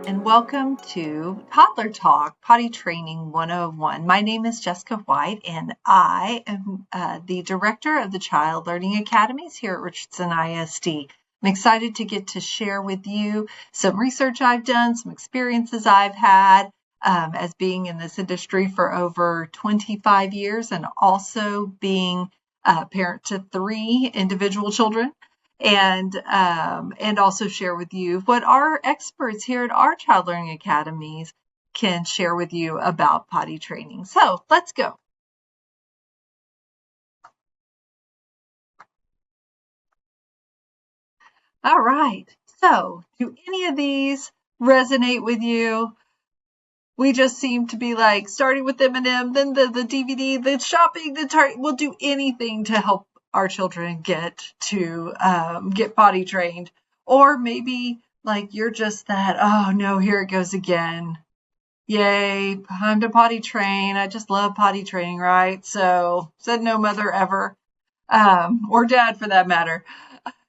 and welcome to Toddler Talk, Potty Training 101. My name is Jessica White, and I am the director of the Child Learning Academies here at Richardson ISD. I'm excited to get to share with you some research I've done, some experiences I've had as being in this industry for over 25 years, and also being a parent to 3 individual children. And also share with you what our experts here at our Child Learning Academies can share with you about potty training. So let's go. All right. So do any of these resonate with you? We just seem to be like starting with M&M, then the DVD, the shopping, the Target. We'll do anything to help our children get potty trained. Or maybe like you're just that, oh no, here it goes again. Yay, time to potty train. I just love potty training, right? So said no mother ever, or dad for that matter.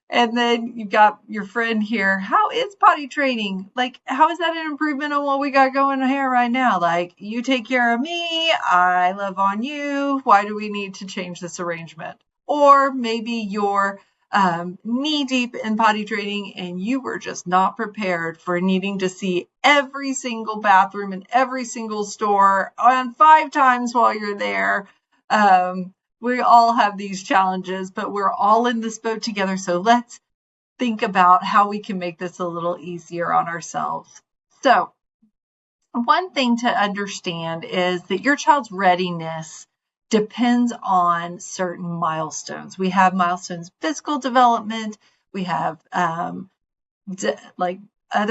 And then you've got your friend here. How is potty training? Like, how is that an improvement on what we got going here right now? Like, you take care of me, I love on you. Why do we need to change this arrangement? Or maybe you're knee deep in potty training and you were just not prepared for needing to see every single bathroom in every single store on 5 times while you're there. We all have these challenges, but we're all in this boat together. So let's think about how we can make this a little easier on ourselves. So one thing to understand is that your child's readiness depends on certain milestones. We have milestones, physical development. We have other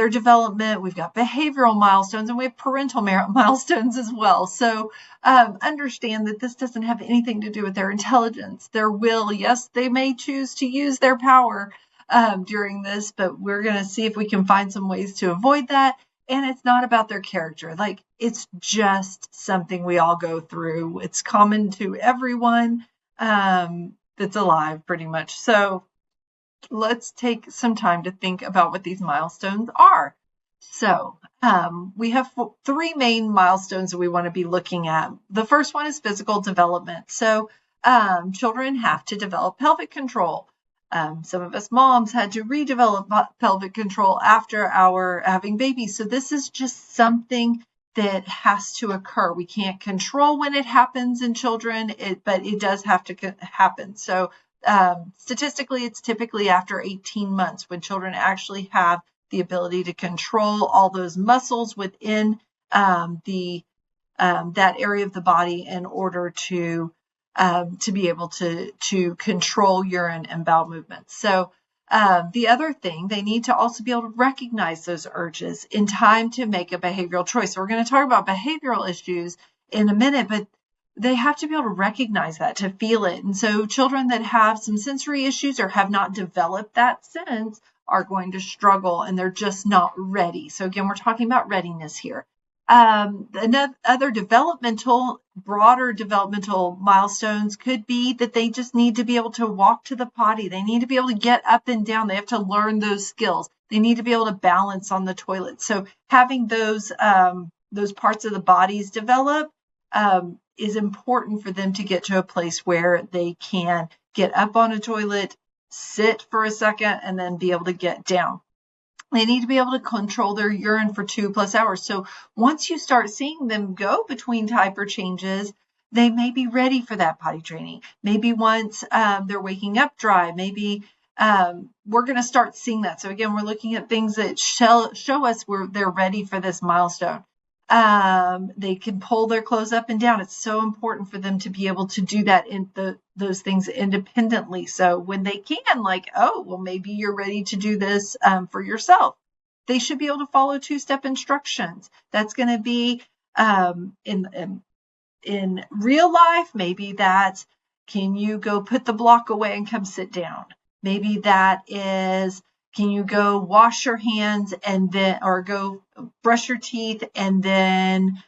development, we've got behavioral milestones, and we have parental milestones as well. So understand that this doesn't have anything to do with their intelligence, their will. Yes, they may choose to use their power during this, but we're going to see if we can find some ways to avoid that. And it's not about their character. Like, it's just something we all go through. It's common to everyone that's alive, pretty much. So let's take some time to think about what these milestones are. So we have 3 main milestones that we want to be looking at. The first one is physical development. So children have to develop pelvic control. Some of us moms had to redevelop pelvic control after our having babies. So this is just something that has to occur. We can't control when it happens in children, but it does have to happen. So statistically, it's typically after 18 months when children actually have the ability to control all those muscles within that area of the body in order to be able to control urine and bowel movements. So the other thing, they need to also be able to recognize those urges in time to make a behavioral choice. So we're going to talk about behavioral issues in a minute, but they have to be able to recognize that, to feel it. And so children that have some sensory issues or have not developed that sense are going to struggle, and they're just not ready. So again, we're talking about readiness here. Other broader developmental milestones could be that they just need to be able to walk to the potty. They need to be able to get up and down. They have to learn those skills. They need to be able to balance on the toilet. So having those parts of the bodies develop is important for them to get to a place where they can get up on a toilet, sit for a second, and then be able to get down. They need to be able to control their urine for 2+ hours. So once you start seeing them go between diaper changes, they may be ready for that potty training. Maybe once they're waking up dry, maybe we're going to start seeing that. So again, we're looking at things that show us where they're ready for this milestone. They can pull their clothes up and down. It's so important for them to be able to do that those things independently. So when they can, like, oh, well, maybe you're ready to do this for yourself. They should be able to follow 2-step instructions. That's going to be in real life. Maybe that's, can you go put the block away and come sit down? Maybe that is, can you go wash your hands and then, or go brush your teeth and then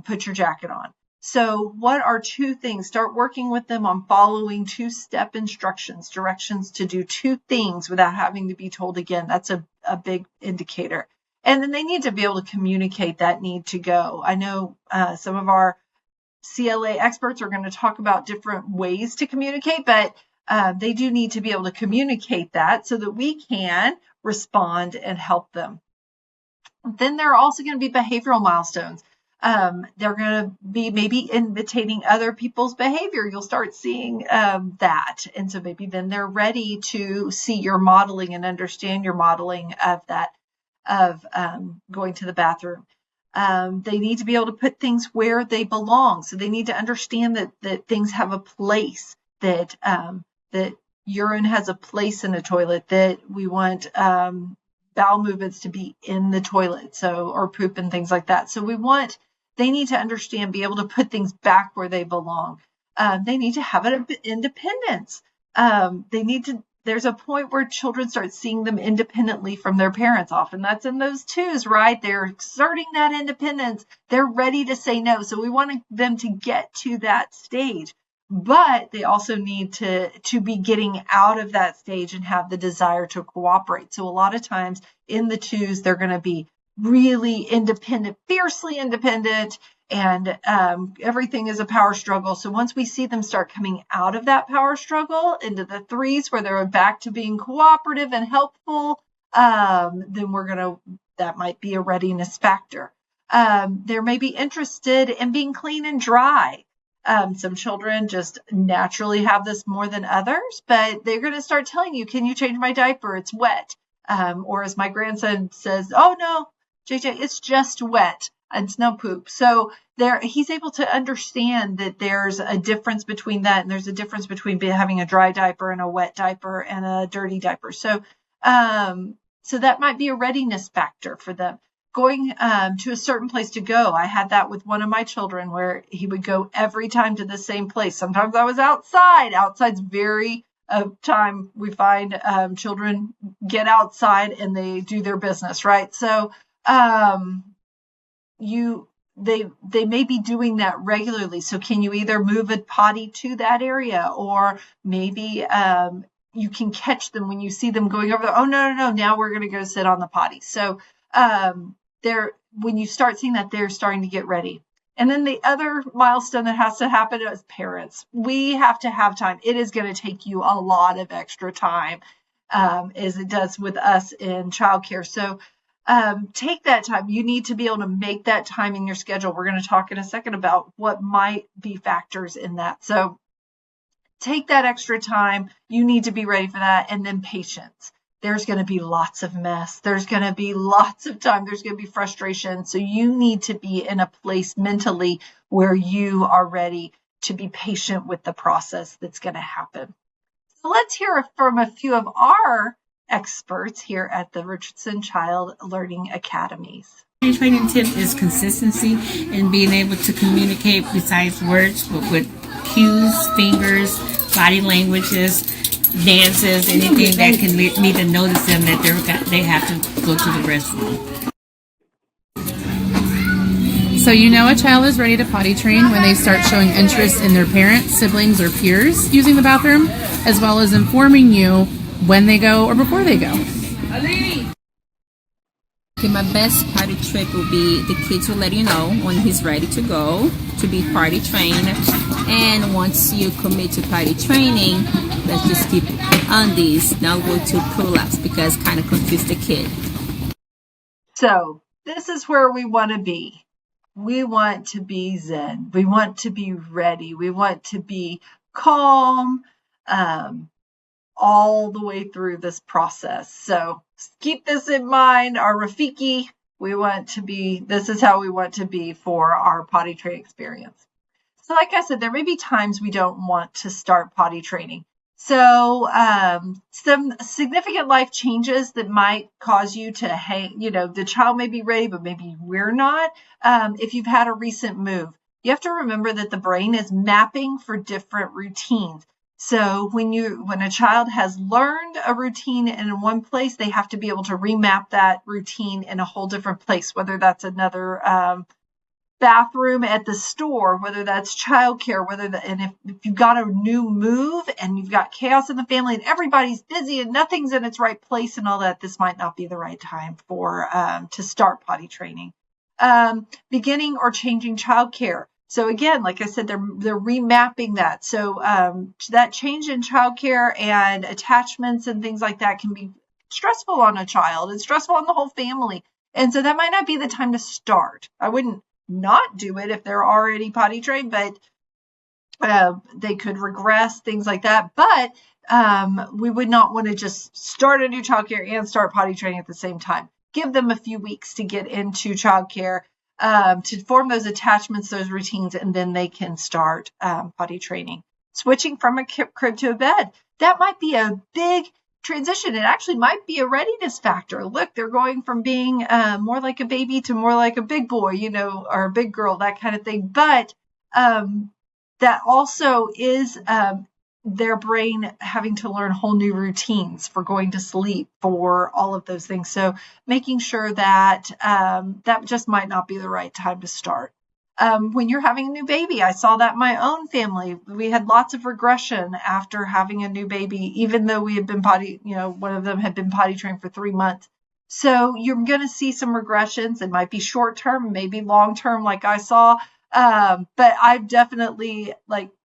put your jacket on? So what are 2 things? Start working with them on following 2-step instructions, directions to do 2 things without having to be told again. That's a big indicator. And then they need to be able to communicate that need to go. I know some of our CLA experts are going to talk about different ways to communicate, but they do need to be able to communicate that so that we can respond and help them. Then there are also going to be behavioral milestones. They're going to be maybe imitating other people's behavior. You'll start seeing that. And so maybe then they're ready to see your modeling and understand your modeling of that, of going to the bathroom. They need to be able to put things where they belong. So they need to understand that things have a place, that urine has a place in a toilet, that we want bowel movements to be in the toilet, or poop and things like that. So they need to understand, be able to put things back where they belong. They need to have an independence. There's a point where children start seeing them independently from their parents. Often that's in those twos, right? They're exerting that independence. They're ready to say no. So we want them to get to that stage, but they also need to be getting out of that stage and have the desire to cooperate. So a lot of times in the twos, they're going to be really independent, fiercely independent, and everything is a power struggle. So once we see them start coming out of that power struggle into the threes, where they're back to being cooperative and helpful, then that might be a readiness factor. They may be interested in being clean and dry. Some children just naturally have this more than others, but they're going to start telling you, can you change my diaper? It's wet. Or as my grandson says, oh no, JJ, it's just wet. It's no poop. So he's able to understand that there's a difference between that, and there's a difference between having a dry diaper and a wet diaper and a dirty diaper. So that might be a readiness factor for them. Going to a certain place to go. I had that with one of my children where he would go every time to the same place. Sometimes I was outside. Outside's very time we find children get outside and they do their business, right? So they may be doing that regularly. So can you either move a potty to that area, or maybe you can catch them when you see them going over there. Oh, no, now we're going to go sit on the potty. So when you start seeing that, they're starting to get ready. And then the other milestone that has to happen is parents. We have to have time. It is going to take you a lot of extra time, as it does with us in childcare. So take that time. You need to be able to make that time in your schedule. We're going to talk in a second about what might be factors in that. So take that extra time. You need to be ready for that. And then patience. There's going to be lots of mess. There's going to be lots of time. There's going to be frustration. So you need to be in a place mentally where you are ready to be patient with the process that's going to happen. So let's hear from a few of our experts here at the Richardson Child Learning Academies. Training tip is consistency and being able to communicate besides words, but with cues, fingers, body languages, dances, anything that can lead me to notice them that they have to go to the restroom. So you know a child is ready to potty train when they start showing interest in their parents, siblings, or peers using the bathroom, as well as informing you when they go or before they go. Okay, my best potty trick will be the kids will let you know when he's ready to go to be potty trained. And once you commit to potty training, let's just keep on these. Now go to prolapse because kind of confuse the kid. So this is where we want to be. We want to be zen. We want to be ready. We want to be calm all the way through this process. So keep this in mind. Our Rafiki, this is how we want to be for our potty training experience. So like I said, there may be times we don't want to start potty training. So some significant life changes that might cause you to the child may be ready, but maybe we're not. If you've had a recent move, you have to remember that the brain is mapping for different routines. So when a child has learned a routine in one place, they have to be able to remap that routine in a whole different place, whether that's another bathroom at the store, whether that's childcare, and if you've got a new move and you've got chaos in the family and everybody's busy and nothing's in its right place and all that, this might not be the right time to start potty training. Beginning or changing childcare. So again, like I said, they're remapping that. So that change in childcare and attachments and things like that can be stressful on a child and stressful on the whole family. And so that might not be the time to start. I wouldn't not do it if they're already potty trained, but they could regress, things like that. But we would not want to just start a new childcare and start potty training at the same time. Give them a few weeks to get into childcare, to form those attachments, those routines, and then they can start potty training. Switching from a crib to a bed. That might be a big transition. It actually might be a readiness factor. Look, they're going from being more like a baby to more like a big boy, or a big girl, that kind of thing. But that also is their brain having to learn whole new routines for going to sleep, for all of those things. So making sure that that just might not be the right time to start. When you're having a new baby, I saw that in my own family. We had lots of regression after having a new baby, even though we had been one of them had been potty trained for 3 months. So you're going to see some regressions. It might be short term, maybe long term, like I saw. But I've definitely,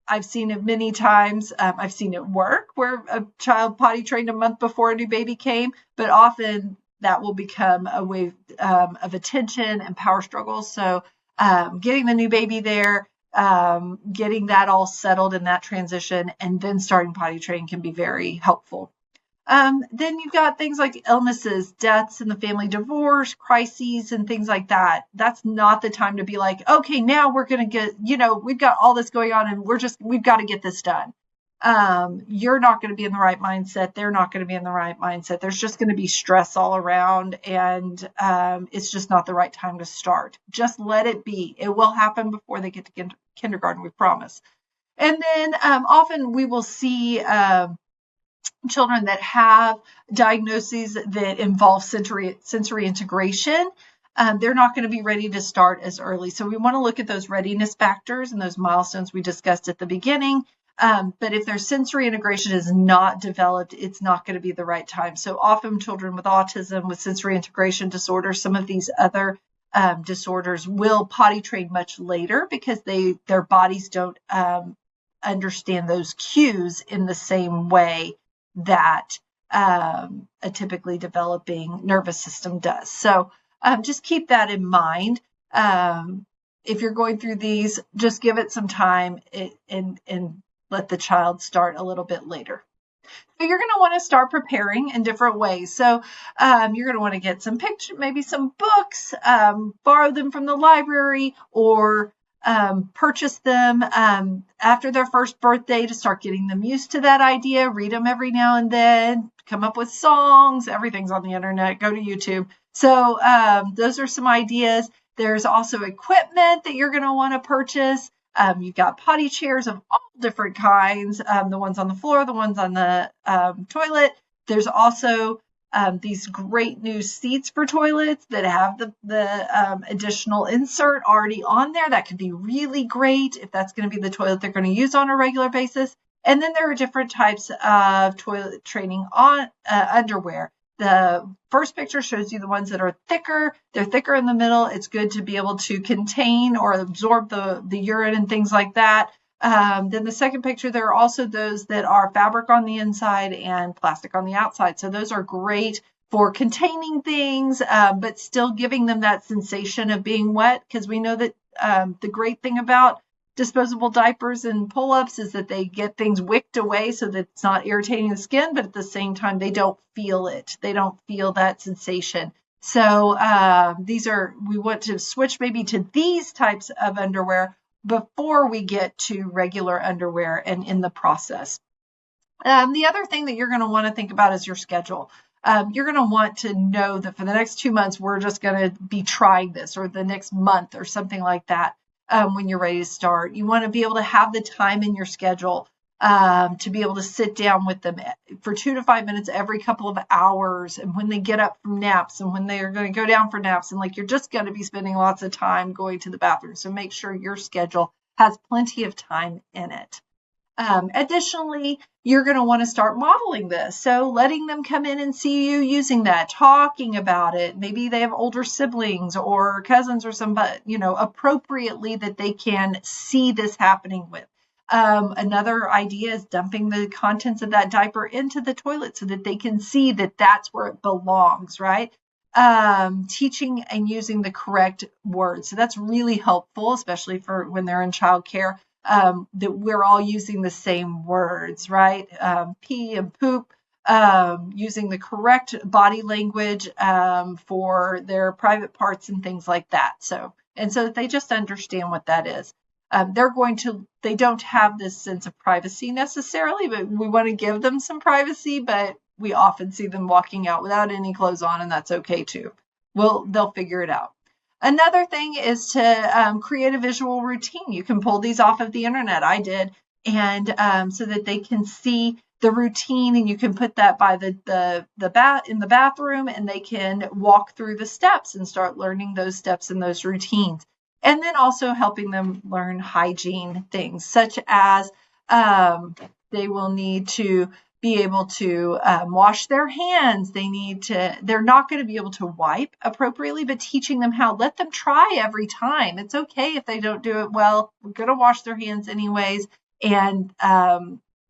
I've seen it many times. I've seen it work where a child potty trained a month before a new baby came, but often that will become a way of attention and power struggles. So getting the new baby there, getting that all settled in that transition, and then starting potty training can be very helpful. Then you've got things like illnesses, deaths in the family, divorce, crises, and things like that. That's not the time to be like, okay, now we're going to get, we've got all this going on and we've got to get this done. You're not going to be in the right mindset. They're not going to be in the right mindset. There's just going to be stress all around, and it's just not the right time to start. Just let it be. It will happen before they get to kindergarten, we promise. And then often we will see children that have diagnoses that involve sensory integration. They're not going to be ready to start as early. So we want to look at those readiness factors and those milestones we discussed at the beginning. But if their sensory integration is not developed, it's not going to be the right time. So often children with autism, with sensory integration disorders, some of these other disorders will potty train much later because their bodies don't understand those cues in the same way that a typically developing nervous system does. So just keep that in mind. If you're going through these, just give it some time and let the child start a little bit later. So you're going to want to start preparing in different ways. So you're going to want to get some pictures, maybe some books, borrow them from the library, or purchase them after their first birthday to start getting them used to that idea. Read them every now and then, come up with songs. Everything's on the internet. Go to YouTube. So those are some ideas. There's also equipment that you're going to want to purchase. You've got potty chairs of all different kinds, the ones on the floor, the ones on the toilet. There's also these great new seats for toilets that have the additional insert already on there. That could be really great if that's going to be the toilet they're going to use on a regular basis. And then there are different types of toilet training on underwear. The first picture shows you the ones that are thicker. They're thicker in the middle. It's good to be able to contain or absorb the urine and things like that. Then the second picture, there are also those that are fabric on the inside and plastic on the outside. So those are great for containing things, but still giving them that sensation of being wet, because we know that the great thing about disposable diapers and pull-ups is that they get things wicked away so that it's not irritating the skin, but at the same time, they don't feel it. They don't feel that sensation. So we want to switch maybe to these types of underwear before we get to regular underwear and in the process. The other thing that you're going to want to think about is your schedule. You're going to want to know that for the next 2 months, we're just going to be trying this, or the next month or something like that. When you're ready to start, you want to be able to have the time in your schedule to be able to sit down with them for 2 to 5 minutes every couple of hours, and when they get up from naps and when they are going to go down for naps, and like you're just going to be spending lots of time going to the bathroom. So make sure your schedule has plenty of time in it. Additionally, you're going to want to start modeling this. So letting them come in and see you using that, talking about it. Maybe they have older siblings or cousins or somebody, appropriately that they can see this happening with. Another idea is dumping the contents of that diaper into the toilet so that they can see that that's where it belongs, right? Teaching and using the correct words. So that's really helpful, especially for when they're in childcare, that we're all using the same words, right? Pee and poop, using the correct body language for their private parts and things like that. So that they just understand what that is. They don't have this sense of privacy necessarily, but we want to give them some privacy, but we often see them walking out without any clothes on, and that's okay too. They'll figure it out. Another thing is to create a visual routine. You can pull these off of the internet. I did, and so that they can see the routine, and you can put that by in the bathroom, and they can walk through the steps and start learning those steps and those routines. And then also helping them learn hygiene things, such as they will need to be able to wash their hands. They're not going to be able to wipe appropriately, but teaching them how. Let them try every time. It's okay if they don't do it well. We're going to wash their hands anyways. And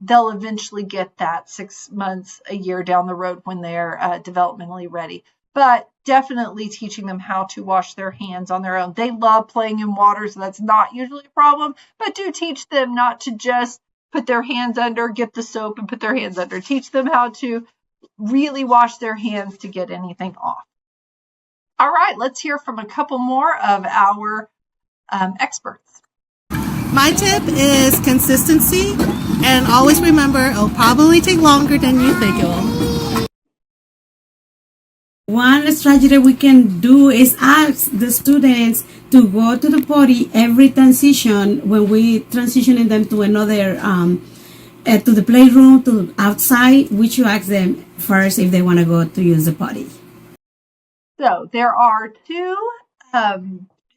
they'll eventually get that 6 months, a year down the road when they're developmentally ready. But definitely teaching them how to wash their hands on their own. They love playing in water, so that's not usually a problem. But do teach them not to just put their hands under, get the soap and put their hands under. Teach them how to really wash their hands to get anything off. All right, let's hear from a couple more of our experts. My tip is consistency, and always remember it'll probably take longer than you think it will. One strategy that we can do is ask the students to go to the potty every transition when we transitioning them to another, to the playroom, to outside. We should ask them first if they want to go to use the potty. So there are two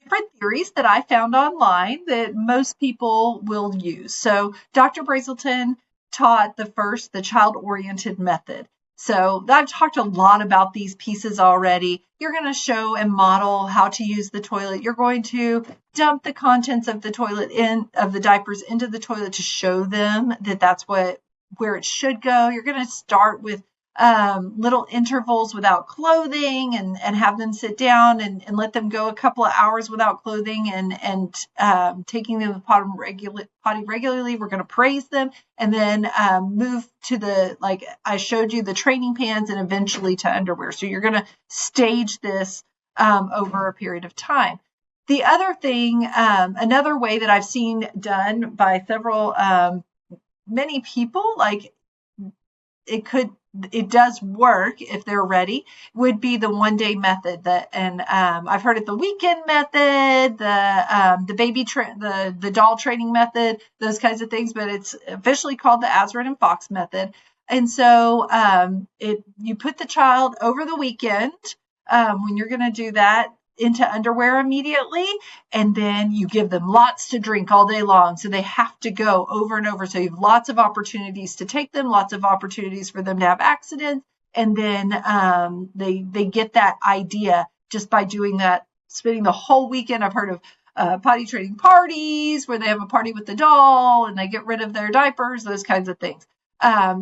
different theories that I found online that most people will use. So Dr. Brazelton taught the child-oriented method. So I've talked a lot about these pieces already. You're going to show and model how to use the toilet. You're going to dump the contents of the toilet of the diapers into the toilet to show them that that's where it should go. You're going to start with little intervals without clothing and have them sit down and let them go a couple of hours without clothing and taking them to the potty regularly. We're going to praise them and then move to I showed you, the training pans and eventually to underwear. So you're going to stage this over a period of time. The other thing, another way that I've seen done by many people, it does work if they're ready, would be the one-day method. I've heard it the weekend method, the baby the doll training method, those kinds of things, but it's officially called the Azrin and Fox method. And so you put the child over the weekend when you're going to do that into underwear immediately, and then you give them lots to drink all day long. So they have to go over and over. So you have lots of opportunities to take them, lots of opportunities for them to have accidents. And then they get that idea just by doing that, spending the whole weekend. I've heard of potty training parties where they have a party with the doll and they get rid of their diapers, those kinds of things.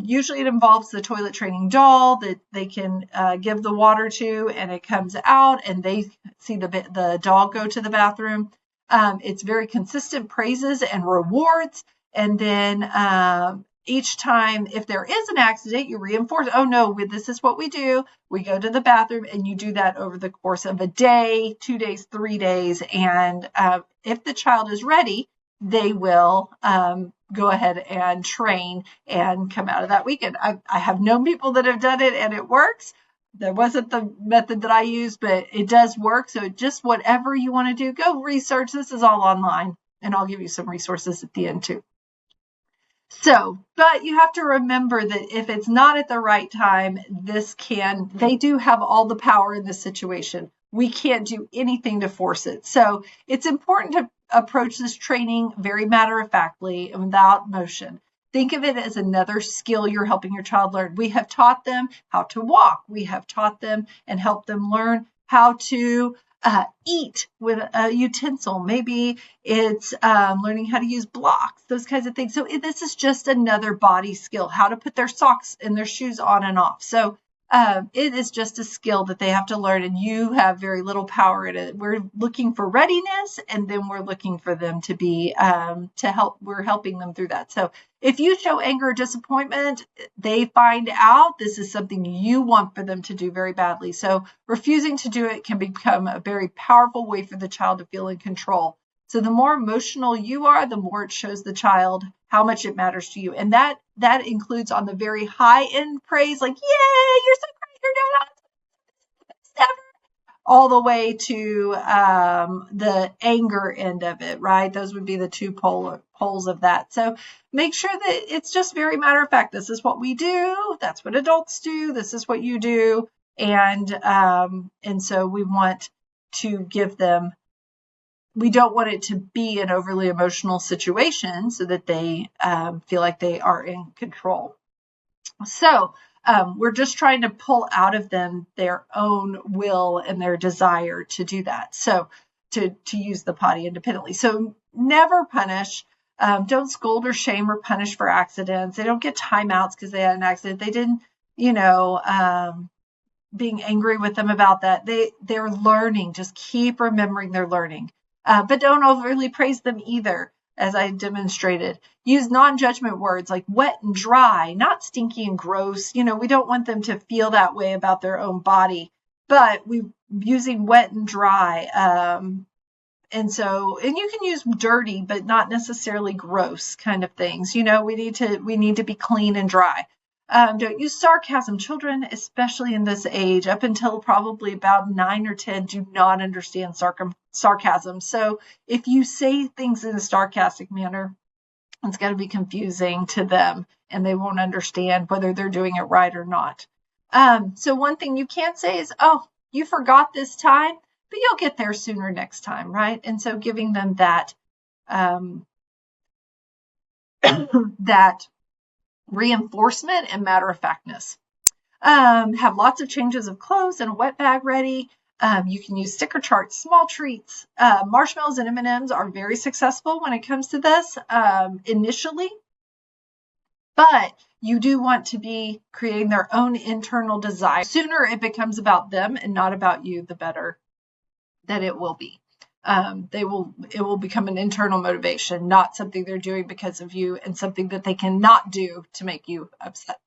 Usually it involves the toilet training doll that they can give the water to, and it comes out and they see the doll go to the bathroom. It's very consistent praises and rewards. And then each time, if there is an accident, you reinforce, oh no, this is what we do. We go to the bathroom, and you do that over the course of a day, 2 days, 3 days. And if the child is ready, they will go ahead and train and come out of that weekend. I have known people that have done it and it works. That wasn't the method that I used, but it does work. So just whatever you want to do, go research. This is all online, and I'll give you some resources at the end too. So, but you have to remember that if it's not at the right time, they do have all the power in this situation. We can't do anything to force it. So it's important to approach this training very matter-of-factly and without emotion. Think of it as another skill you're helping your child learn. We have taught them how to walk. We have taught them and helped them learn how to eat with a utensil. Maybe it's learning how to use blocks, those kinds of things. So this is just another body skill, how to put their socks and their shoes on and off. So it is just a skill that they have to learn, and you have very little power in it. We're looking for readiness, and then we're looking for them to be we're helping them through that. So if you show anger or disappointment, they find out this is something you want for them to do very badly. So refusing to do it can become a very powerful way for the child to feel in control. So the more emotional you are, the more it shows the child how much it matters to you. And that includes on the very high end praise, like, yay, you're so great, you're doing awesome, all the way to the anger end of it, right? Those would be the two poles of that. So make sure that it's just very matter of fact. This is what we do. That's what adults do. This is what you do. And so we want to give them, we don't want it to be an overly emotional situation so that they feel like they are in control. So we're just trying to pull out of them their own will and their desire to do that. So to use the potty independently. So never punish. Don't scold or shame or punish for accidents. They don't get timeouts because they had an accident. They didn't, being angry with them about that. They're learning. Just keep remembering they're learning. But don't overly praise them either, as I demonstrated. Use non-judgment words like wet and dry, not stinky and gross. We don't want them to feel that way about their own body, but using wet and dry. And you can use dirty, but not necessarily gross kind of things. We need to be clean and dry. Don't use sarcasm. Children, especially in this age, up until probably about 9 or 10, do not understand sarcasm. So if you say things in a sarcastic manner, it's going to be confusing to them, and they won't understand whether they're doing it right or not. So one thing you can't say is, oh, you forgot this time, but you'll get there sooner next time, right? And so giving them that that reinforcement and matter-of-factness. Have lots of changes of clothes and a wet bag ready. You can use sticker charts, small treats. Marshmallows and M&Ms are very successful when it comes to this initially, but you do want to be creating their own internal desire. The sooner it becomes about them and not about you, the better that it will be. It will become an internal motivation, not something they're doing because of you and something that they cannot do to make you upset.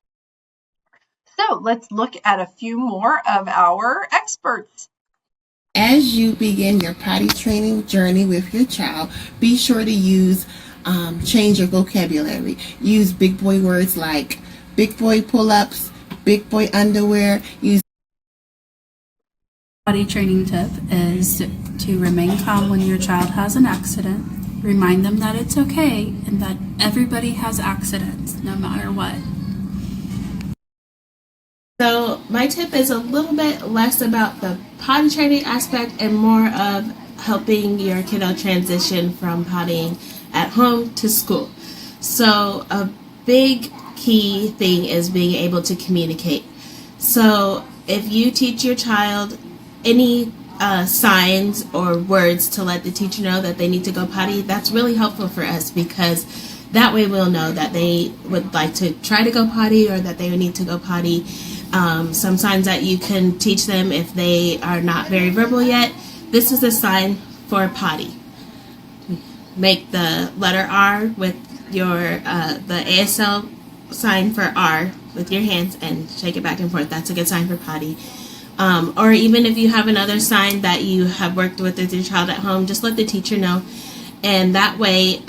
So let's look at a few more of our experts. As you begin your potty training journey with your child, be sure to change your vocabulary. Use big boy words like big boy pull-ups, big boy underwear. Potty training tip is to remain calm when your child has an accident. Remind them that it's okay and that everybody has accidents, no matter what. So my tip is a little bit less about the potty training aspect and more of helping your kiddo transition from pottying at home to school. So a big key thing is being able to communicate. So if you teach your child any signs or words to let the teacher know that they need to go potty, that's really helpful for us, because that way we'll know that they would like to try to go potty or that they would need to go potty. Some signs that you can teach them if they are not very verbal yet. This is a sign for potty. Make the letter R with your the ASL sign for R with your hands and shake it back and forth. That's a good sign for potty. Or even if you have another sign that you have worked with your child at home, just let the teacher know. And that way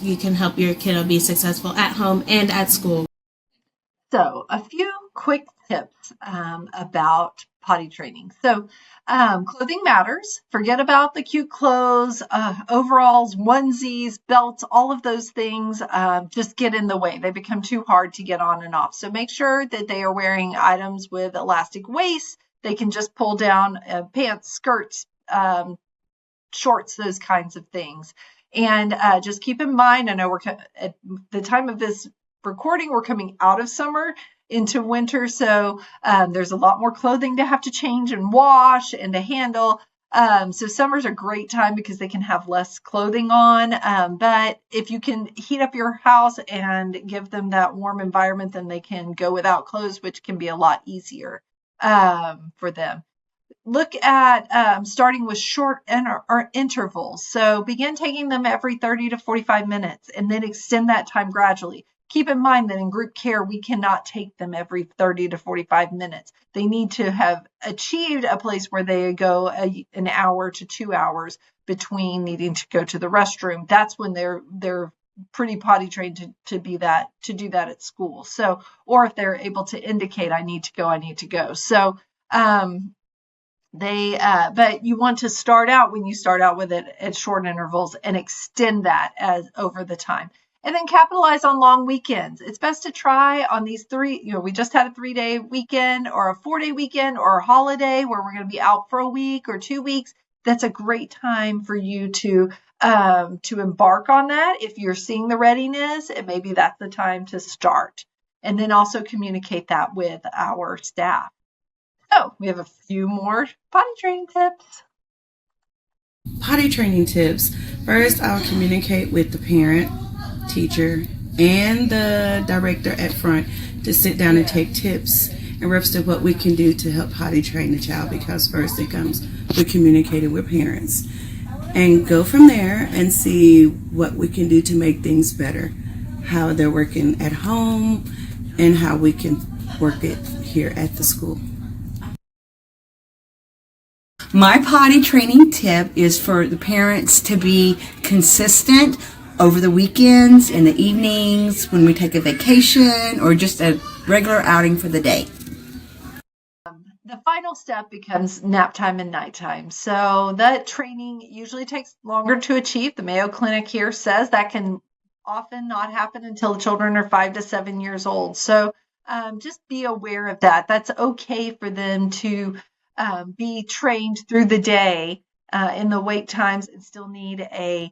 you can help your kiddo be successful at home and at school. So a few quick tips about potty training. So clothing matters. Forget about the cute clothes, overalls, onesies, belts, all of those things just get in the way. They become too hard to get on and off. So make sure that they are wearing items with elastic waists. They can just pull down pants, skirts, shorts, those kinds of things. And just keep in mind, I know we're at the time of this recording, we're coming out of summer into winter. So there's a lot more clothing to have to change and wash and to handle. So summer's a great time because they can have less clothing on. But if you can heat up your house and give them that warm environment, then they can go without clothes, which can be a lot easier for them. Look at starting with short intervals. So begin taking them every 30 to 45 minutes and then extend that time gradually. Keep in mind that in group care, we cannot take them every 30 to 45 minutes. They need to have achieved a place where they go an hour to 2 hours between needing to go to the restroom. That's when they're pretty potty trained to do that at school. So, or if they're able to indicate, I need to go. So, but you want to start out with it at short intervals and extend that as over the time. And then capitalize on long weekends. It's best to try on these three, we just had a 3-day weekend or a 4-day weekend or a holiday where we're going to be out for a week or 2 weeks. That's a great time for you to embark on that. If you're seeing the readiness, and maybe that's the time to start. And then also communicate that with our staff. So we have a few more potty training tips. Potty training tips. First, I'll communicate with the parent, teacher, and the director at front to sit down and take tips and reps of what we can do to help potty train the child, because first it comes with communicating with parents. And go from there and see what we can do to make things better, how they're working at home, and how we can work it here at the school. My potty training tip is for the parents to be consistent over the weekends, in the evenings, when we take a vacation, or just a regular outing for the day. The final step becomes nap time and nighttime. So that training usually takes longer to achieve. The Mayo Clinic here says that can often not happen until the children are 5 to 7 years old. So just be aware of that. That's okay for them to be trained through the day in the wake times and still need a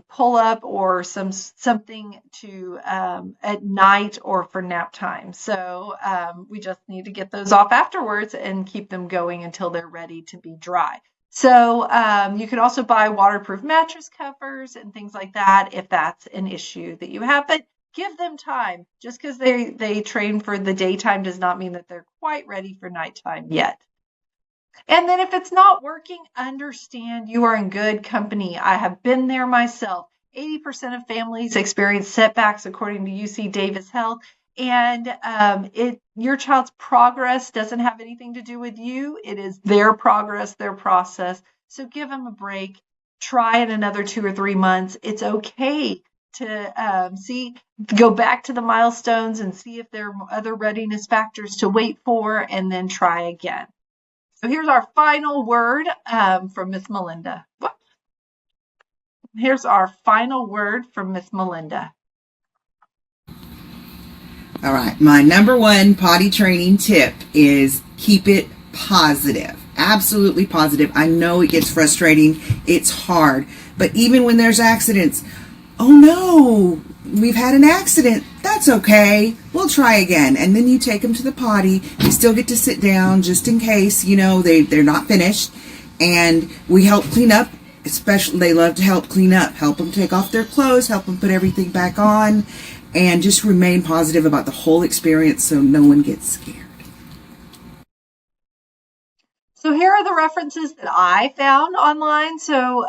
pull up or something to at night or for nap time. So we just need to get those off afterwards and keep them going until they're ready to be dry. So you can also buy waterproof mattress covers and things like that if that's an issue that you have. But give them time. Just because they train for the daytime does not mean that they're quite ready for nighttime yet. And then if it's not working, understand you are in good company. I have been there myself. 80% of families experience setbacks according to UC Davis Health. And your child's progress doesn't have anything to do with you. It is their progress, their process. So give them a break. Try it another 2 or 3 months. It's okay to go back to the milestones and see if there are other readiness factors to wait for, and then try again. So here's our final word from Miss Melinda. Here's our final word from Miss Melinda. All right, my number one potty training tip is keep it positive. Absolutely positive. I know it gets frustrating. It's hard. But even when there's accidents, oh no, we've had an accident. That's okay. We'll try again. And then you take them to the potty. You still get to sit down just in case, they're not finished. And we help clean up. Especially, they love to help clean up. Help them take off their clothes. Help them put everything back on. And just remain positive about the whole experience so no one gets scared. So here are the references that I found online. So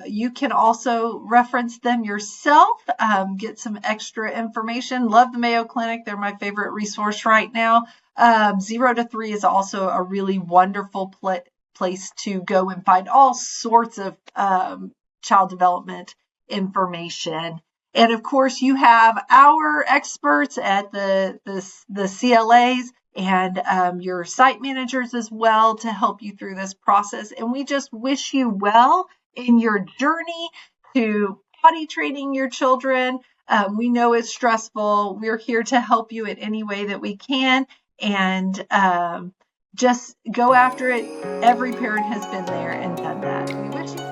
you can also reference them yourself, get some extra information. Love the Mayo Clinic. They're my favorite resource right now. 0 to 3 is also a really wonderful place to go and find all sorts of child development information. And of course, you have our experts at the CLAs and your site managers as well to help you through this process. And we just wish you well in your journey to potty training your children. We know it's stressful. We're here to help you in any way that we can, and just go after it. Every parent has been there and done that. We wish you